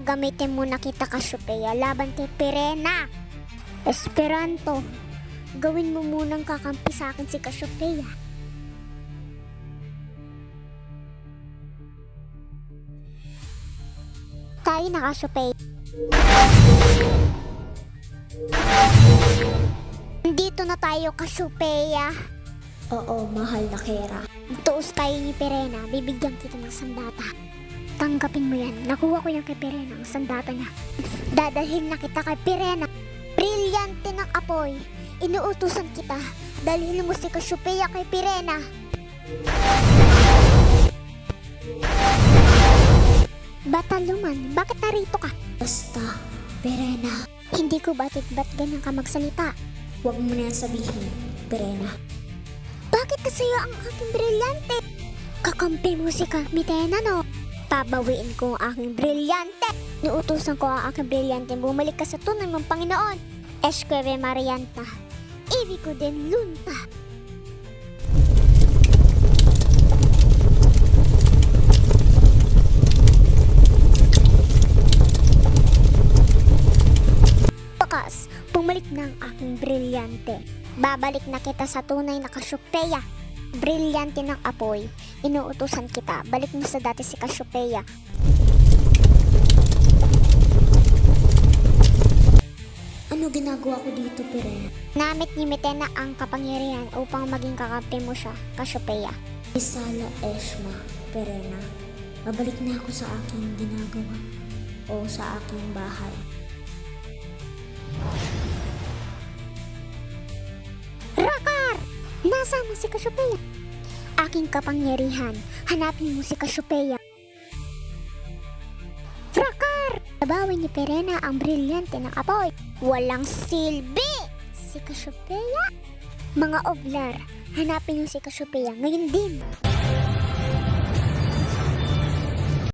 Gagamitin muna kita, Cassiopeia, laban kay Pirena. Esperanto, gawin mo munang kakampi sa akin si Cassiopeia. Tayo na, Cassiopeia. Dito na tayo, Cassiopeia. Oo, mahal na Kera. Tuos tayo ni Pirena, bibigyan kita ng sandata. Tanggapin mo yan, nakuha ko yan kay Pirena, ang sandata niya. Dadalhin na kita kay Pirena. Brilyante ng apoy, inuutusan kita. Dalhin mo si Cassiopeia kay Pirena. Bataluman, bakit narito ka? Basta, Pirena. Hindi ko ba't ganyan ka magsalita? Huwag mo na yan sabihin, Pirena. Bakit kasaya ang aking brilyante? Kakampi mo si Kamitena, no? Pabawiin ko ang aking brilyante. Nuutusan ko ang aking brilyante. Bumalik ka sa tunay mong Panginoon. Esquire Marianta. Ibig ko din lunta. Bakas, bumalik na ang aking brilyante. Babalik na kita sa tunay na Cassiopeia. Brilyante ng apoy. Inuutusan kita. Balik mo sa dati si Cassiopeia. Ano ginagawa ko dito, Pirena? Namit ni Mitena ang kapangyarihan upang maging kakampi mo siya, Cassiopeia. Isala Eshma, Pirena. Babalik na ako sa aking ginagawa o sa aking bahay. Rakar! Nasaan na si Cassiopeia? Aking kapangyarihan, hanapin mo si Cassiopeia. Rakar! Nabawin ni Pirena ang brilyante ng apoy. Walang silbi! Si Cassiopeia? Mga oblar, hanapin mo si Cassiopeia ngayon din.